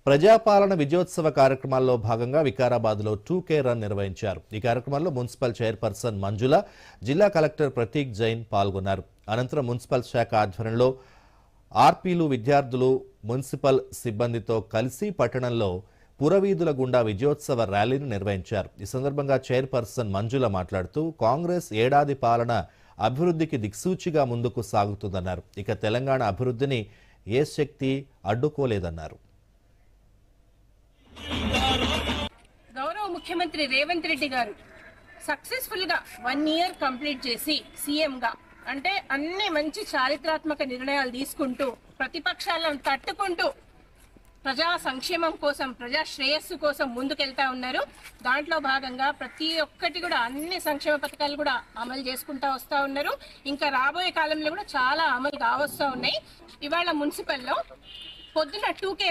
ప్రజాపాలన విజయోత్సవ కార్యక్రమాల్లో భాగంగా వికారాబాద్లో 2K రన్ నిర్వహించారు. ఈ కార్యక్రమంలో మున్సిపల్ చైర్పర్సన్ మంజుల, జిల్లా కలెక్టర్ ప్రతీక్ జైన్ పాల్గొన్నారు. అనంతరం మున్సిపల్ శాఖ ఆధ్వర్యంలో ఆర్పీలు, విద్యార్థులు, మున్సిపల్ సిబ్బందితో కలిసి పట్టణంలో పురవీధుల గుండా విజయోత్సవ ర్యాలీని నిర్వహించారు. ఈ సందర్భంగా చైర్పర్సన్ మంజుల మాట్లాడుతూ కాంగ్రెస్ ఏడాది పాలన అభివృద్ధికి దిక్సూచిగా ముందుకు సాగుతుందన్నారు. ఇక తెలంగాణ అభివృద్ధిని ఏ శక్తి అడ్డుకోలేదన్నారు. గౌరవ ముఖ్యమంత్రి రేవంత్ రెడ్డి గారు సక్సెస్ఫుల్ గా 1 ఇయర్ కంప్లీట్ చేసి సీఎం గా అంటే అన్ని మంచి చారిత్రాత్మక నిర్ణయాలు తీసుకుంటూ ప్రతిపక్షాలను తట్టుకుంటూ ప్రజా సంక్షేమం కోసం, ప్రజా శ్రేయస్సు కోసం ముందుకెళ్తా ఉన్నారు. దాంట్లో భాగంగా ప్రతి ఒక్కటి కూడా అన్ని సంక్షేమ పథకాలు కూడా అమలు చేసుకుంటా వస్తా ఉన్నారు. ఇంకా రాబోయే కాలంలో కూడా చాలా అమలు కావస్తా ఉన్నాయి. ఇవాళ మున్సిపల్లో పొద్దున 2K